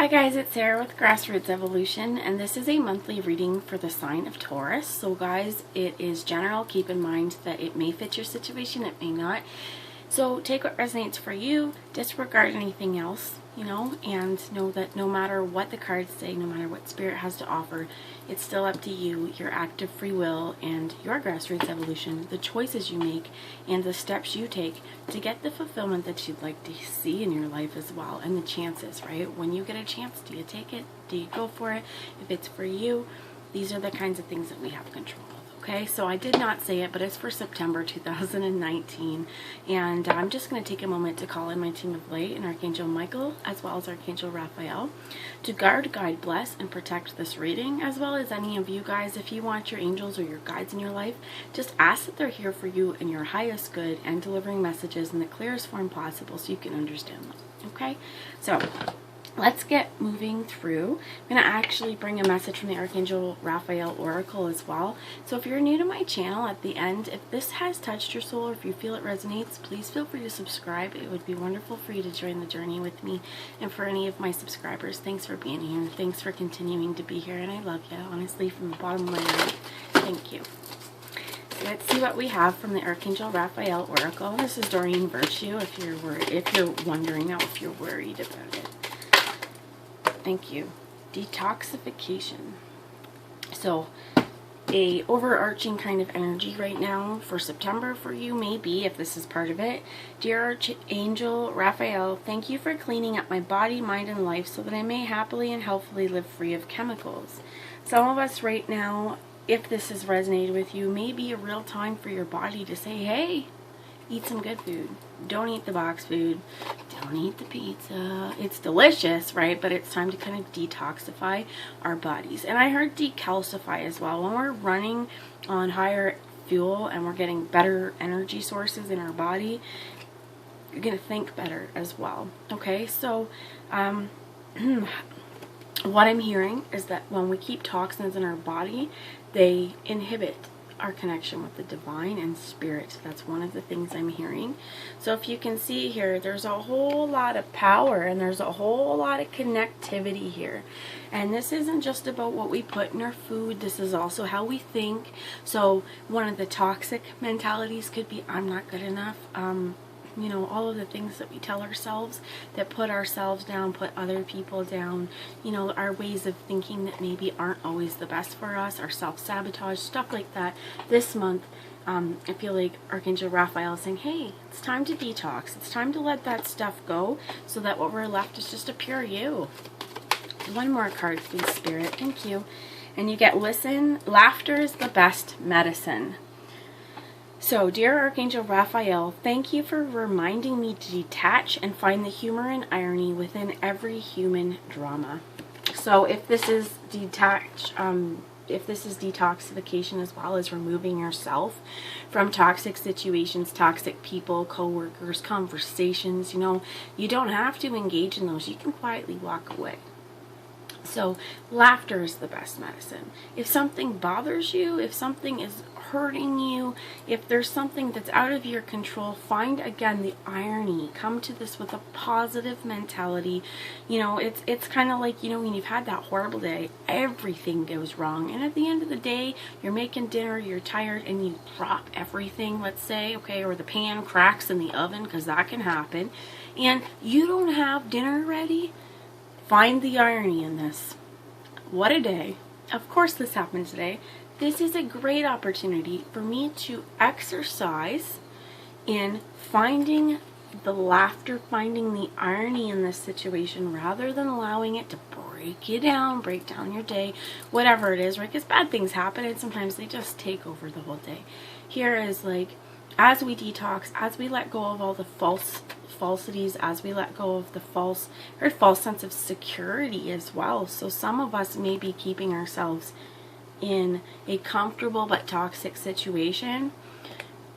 Hi guys, it's Sarah with Grassroots Evolution, and this is a monthly reading for the sign of Taurus. So guys, it is general. Keep in mind that it may fit your situation, it may not. So take what resonates for you, disregard anything else, and know that no matter what the cards say, no matter what Spirit has to offer, it's still up to you, your active free will, and your grassroots evolution, the choices you make, and the steps you take to get the fulfillment that you'd like to see in your life as well, and the chances, right? When you get a chance, do you take it? Do you go for it? If it's for you, these are the kinds of things that we have control of. Okay, so I did not say it, but it's for September 2019, and I'm just going to take a moment to call in my team of light and Archangel Michael, as well as Archangel Raphael, to guard, guide, bless, and protect this reading, as well as any of you guys. If you want your angels or your guides in your life, just ask that they're here for you in your highest good and delivering messages in the clearest form possible so you can understand them. Okay, so let's get moving through. I'm going to actually bring a message from the Archangel Raphael Oracle as well. So if you're new to my channel, at the end, if this has touched your soul or if you feel it resonates, please feel free to subscribe. It would be wonderful for you to join the journey with me. And for any of my subscribers, thanks for being here. Thanks for continuing to be here. And I love you, honestly, from the bottom of my heart. Thank you. So let's see what we have from the Archangel Raphael Oracle. This is Doreen Virtue, if you're wondering now, if you're worried about it. Thank you. Detoxification. So a overarching kind of energy right now for September for you, maybe, if this is part of it. Dear Archangel Raphael, thank you for cleaning up my body, mind, and life so that I may happily and healthfully live free of chemicals. Some of us right now, if this has resonated with you, may be a real time for your body to say, hey, eat some good food. Don't eat the box food. Don't eat the pizza. It's delicious, right? But it's time to kind of detoxify our bodies. And I heard decalcify as well. When we're running on higher fuel and we're getting better energy sources in our body, you're going to think better as well. Okay, so what I'm hearing is that when we keep toxins in our body, they inhibit our connection with the divine and spirit. That's one of the things I'm hearing. So if you can see here, there's a whole lot of power and there's a whole lot of connectivity here. And this isn't just about what we put in our food. This is also how we think. So one of the toxic mentalities could be, I'm not good enough. All of the things that we tell ourselves that put ourselves down, put other people down, our ways of thinking that maybe aren't always the best for us, our self-sabotage, stuff like that. This month, I feel like Archangel Raphael is saying, hey, it's time to detox. It's time to let that stuff go so that what we're left is just a pure you. One more card, please, Spirit. Thank you. And you get listen. Laughter is the best medicine. So, dear Archangel Raphael, thank you for reminding me to detach and find the humor and irony within every human drama. So, if this is detoxification as well as removing yourself from toxic situations, toxic people, co-workers, conversations, you don't have to engage in those. You can quietly walk away. So laughter is the best medicine. If something bothers you, if something is hurting you, if there's something that's out of your control, find again the irony. Come to this with a positive mentality. It's kind of like, when you've had that horrible day, everything goes wrong. And at the end of the day, you're making dinner, you're tired, and you drop everything, let's say, okay, or the pan cracks in the oven, because that can happen, and you don't have dinner ready. Find the irony in this. What a day. Of course this happened today. This is a great opportunity for me to exercise in finding the laughter, finding the irony in this situation rather than allowing it to break you down, break down your day, whatever it is, right? Because bad things happen and sometimes they just take over the whole day. Here is like, as we detox, as we let go of all the falsities, as we let go of the false sense of security as well. So some of us may be keeping ourselves in a comfortable but toxic situation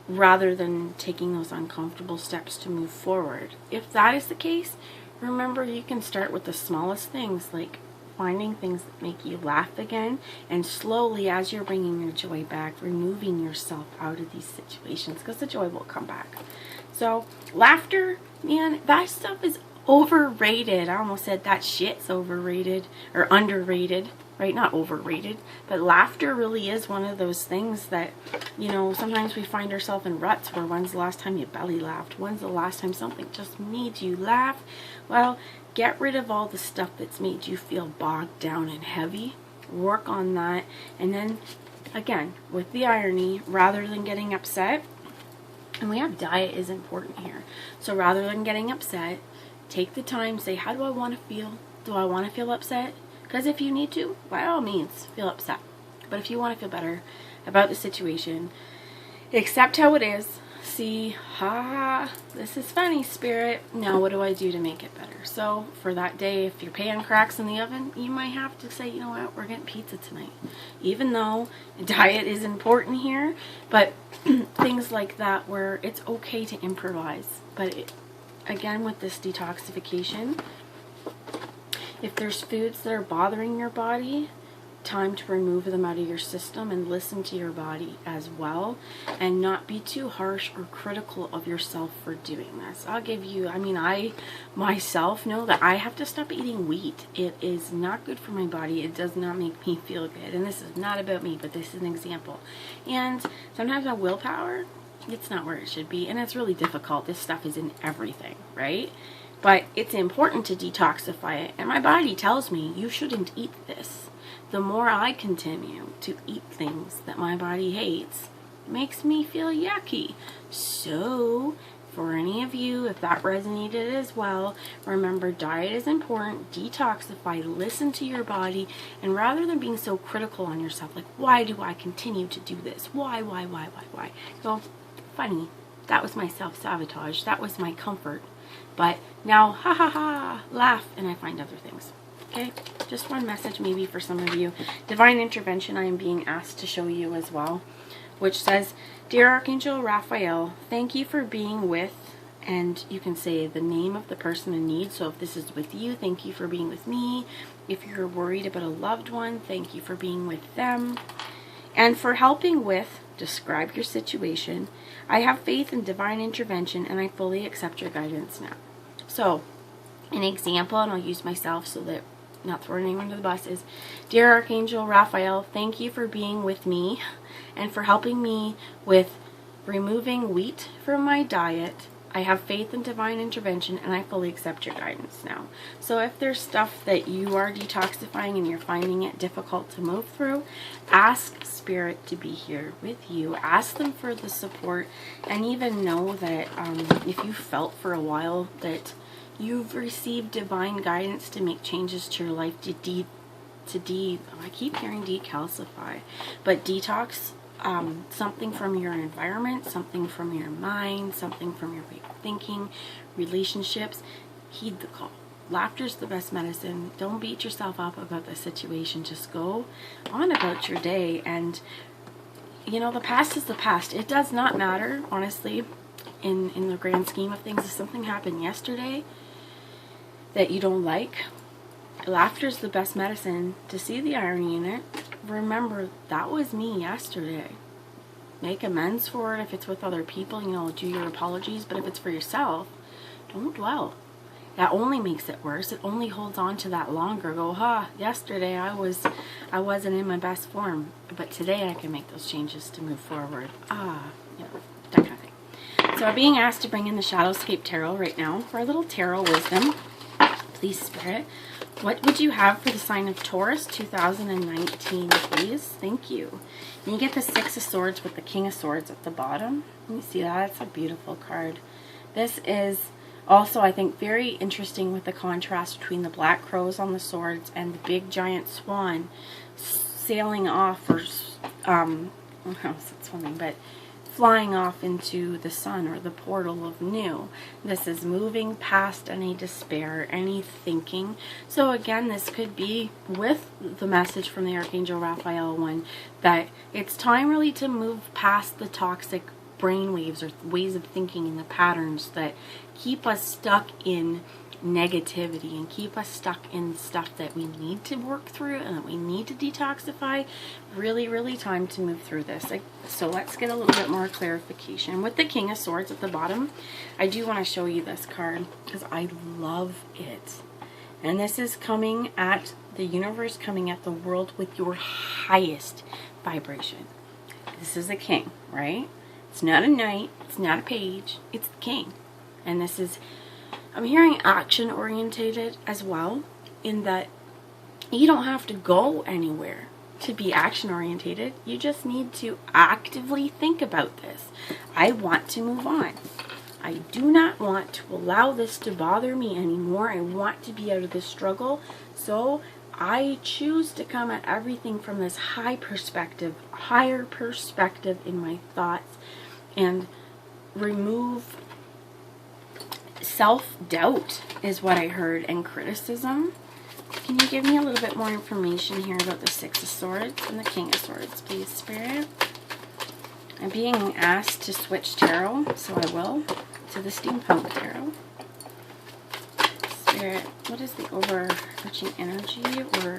rather than taking those uncomfortable steps to move forward. If that is the case, remember you can start with the smallest things, like finding things that make you laugh again, and slowly, as you're bringing your joy back, removing yourself out of these situations, because the joy will come back. So laughter, man, that stuff is overrated. I almost said that shit's overrated or underrated, right? Not overrated, but laughter really is one of those things that, you know, sometimes we find ourselves in ruts where when's the last time you belly laughed? When's the last time something just made you laugh? Well, get rid of all the stuff that's made you feel bogged down and heavy. Work on that. And then, again, with the irony, rather than getting upset, and we have diet is important here. So rather than getting upset, take the time, say, how do I want to feel? Do I want to feel upset? Because if you need to, by all means, feel upset. But if you want to feel better about the situation, accept how it is. See, this is funny, Spirit. Now what do I do to make it better? So for that day, if your pan cracks in the oven, you might have to say, you know what, we're getting pizza tonight. Even though diet is important here, but things like that where it's okay to improvise. But again, with this detoxification, if there's foods that are bothering your body, time to remove them out of your system and listen to your body as well, and not be too harsh or critical of yourself for doing this. I'll give you, I myself know that I have to stop eating wheat. It is not good for my body. It does not make me feel good. And this is not about me, but this is an example. And sometimes my willpower, it's not where it should be, and it's really difficult. This stuff is in everything, right? But it's important to detoxify it, and my body tells me you shouldn't eat this. The more I continue to eat things that my body hates, it makes me feel yucky. So, for any of you, if that resonated as well, remember diet is important, detoxify, listen to your body, and rather than being so critical on yourself, like, why do I continue to do this? Why? Go, funny, that was my self-sabotage, that was my comfort. But now, laugh, and I find other things. Okay, just one message maybe for some of you. Divine intervention I am being asked to show you as well, which says, Dear Archangel Raphael, thank you for being with, and you can say the name of the person in need. So if this is with you, thank you for being with me. If you're worried about a loved one, thank you for being with them. And for helping with, describe your situation. I have faith in divine intervention and I fully accept your guidance now. So, an example, and I'll use myself so that not throwing anyone under the bus, is, Dear Archangel Raphael, thank you for being with me and for helping me with removing wheat from my diet. I have faith in divine intervention and I fully accept your guidance now. So if there's stuff that you are detoxifying and you're finding it difficult to move through, ask Spirit to be here with you. Ask them for the support, and even know that if you felt for a while that you've received divine guidance to make changes to your life, I keep hearing decalcify, but detox something from your environment, something from your mind, something from your way of thinking, relationships, heed the call. Laughter's the best medicine. Don't beat yourself up about the situation. Just go on about your day, and you know, the past is the past. It does not matter, honestly, in the grand scheme of things. If something happened yesterday that you don't like, laughter's the best medicine. To see the irony in it, remember, that was me yesterday. Make amends for it. If it's with other people, you know, do your apologies. But if it's for yourself, don't dwell. That only makes it worse. It only holds on to that longer. Go, yesterday I wasn't in my best form, but today I can make those changes to move forward. You know, that kind of thing. So we're being asked to bring in the Shadowscape Tarot right now for a little tarot wisdom. Please, Spirit, what would you have for the sign of Taurus 2019, please? Thank you. And you get the Six of Swords with the King of Swords at the bottom. You see that? It's a beautiful card. This is also, I think, very interesting with the contrast between the black crows on the swords and the big giant swan sailing off, or I don't know if it's swimming, but flying off into the sun or the portal of new. This is moving past any despair, any thinking. So again, this could be with the message from the Archangel Raphael one, that it's time really to move past the toxic brainwaves or ways of thinking and the patterns that keep us stuck in negativity and keep us stuck in stuff that we need to work through and that we need to detoxify. Really, really time to move through this. So let's get a little bit more clarification. With the King of Swords at the bottom, I do want to show you this card because I love it. And this is coming at the universe, coming at the world with your highest vibration. This is a king, right? It's not a knight, it's not a page, it's the king. And this is, I'm hearing action orientated as well, in that you don't have to go anywhere to be action orientated. You just need to actively think about this. I want to move on. I do not want to allow this to bother me anymore. I want to be out of this struggle. So I choose to come at everything from this higher perspective in my thoughts, and remove self-doubt is what I heard, and criticism. Can you give me a little bit more information here about the Six of Swords and the King of Swords, please, Spirit? I'm being asked to switch tarot, so I will, to the Steampunk Tarot. Spirit, what is the overarching energy or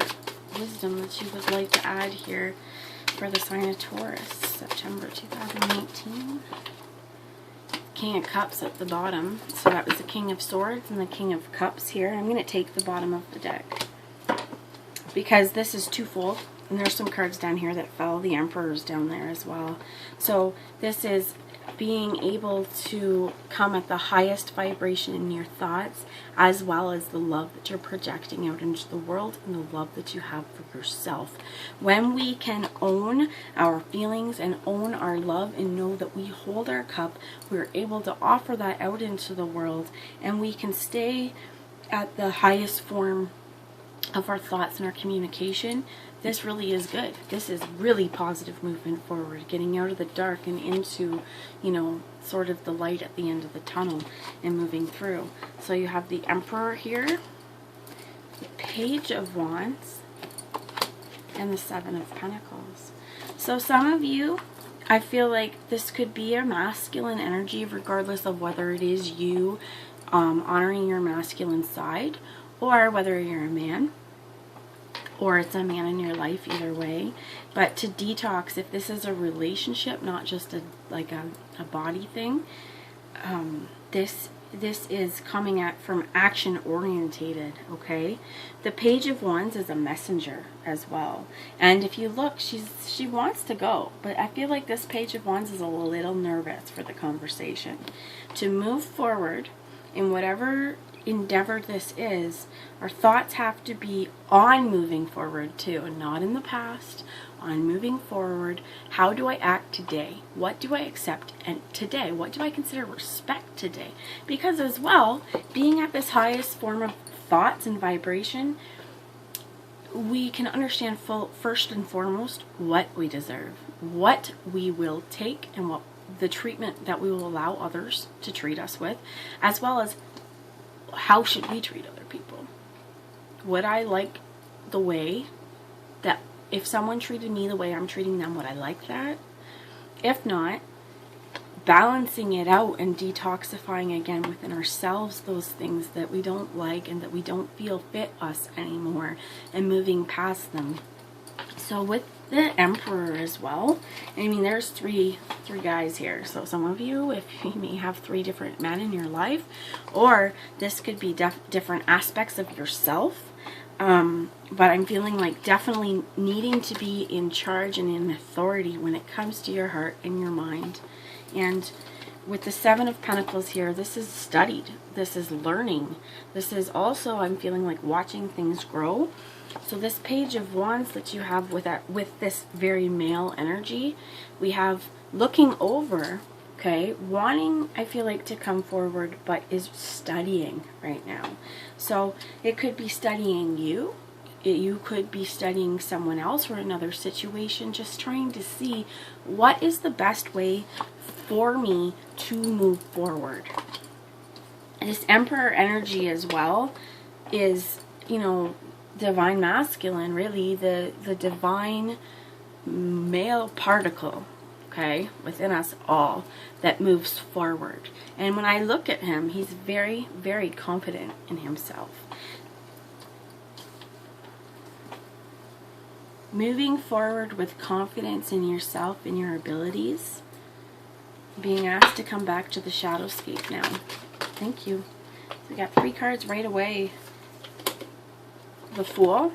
wisdom that you would like to add here for the sign of Taurus, September 2018? King of Cups at the bottom. So that was the King of Swords and the King of Cups here. I'm going to take the bottom of the deck because this is twofold. And there's some cards down here that fell. The Emperor's down there as well. So this is being able to come at the highest vibration in your thoughts, as well as the love that you're projecting out into the world and the love that you have for yourself. When we can own our feelings and own our love and know that we hold our cup, we're able to offer that out into the world, and we can stay at the highest form of our thoughts and our communication. This really is good. This is really positive movement forward, getting out of the dark and into, you know, sort of the light at the end of the tunnel and moving through. So you have the Emperor here, the Page of Wands, and the Seven of Pentacles. So some of you, I feel like this could be a masculine energy, regardless of whether it is you honoring your masculine side, or whether you're a man, or it's a man in your life, either way. But to detox, if this is a relationship, not just a body thing, this is coming at from action orientated, okay? The Page of Wands is a messenger as well. And if you look, she wants to go, but I feel like this Page of Wands is a little nervous for the conversation. To move forward in whatever endeavor this is, our thoughts have to be on moving forward too, and not in the past, on moving forward. How do I act today? What do I accept and today? What do I consider respect today? Because as well, being at this highest form of thoughts and vibration, we can understand first and foremost what we deserve, what we will take, and what the treatment that we will allow others to treat us with, as well as how should we treat other people. Would I like the way that if someone treated me the way I'm treating them, would I like that? If not, balancing it out and detoxifying again within ourselves those things that we don't like and that we don't feel fit us anymore, and moving past them. So with the Emperor as well, I mean, there's three guys here. So some of you, if you may have 3 different men in your life, or this could be different aspects of yourself. But I'm feeling like definitely needing to be in charge and in authority when it comes to your heart and your mind. And with the Seven of Pentacles here, this is studied. This is learning. This is also, I'm feeling like, watching things grow. So this Page of Wands that you have with this very male energy, we have looking over, okay, wanting, I feel like, to come forward, but is studying right now. So it could be studying you. You could be studying someone else or another situation, just trying to see what is the best way for me to move forward. And this Emperor energy as well is, you know, divine masculine, really, the divine male particle okay, within us all, that moves forward. And when I look at him, he's very, very confident in himself. Moving forward with confidence in yourself and your abilities. Being asked to come back to the shadowscape now. Thank you. So we got 3 cards right away. The Fool.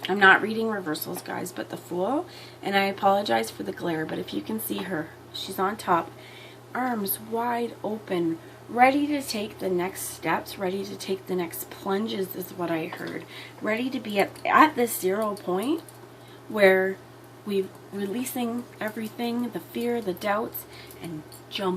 I'm not reading reversals, guys, but the Fool. And I apologize for the glare, but if you can see her, she's on top. Arms wide open, ready to take the next steps, ready to take the next plunges is what I heard. Ready to be at this 0 point where we're releasing everything, the fear, the doubts, and jump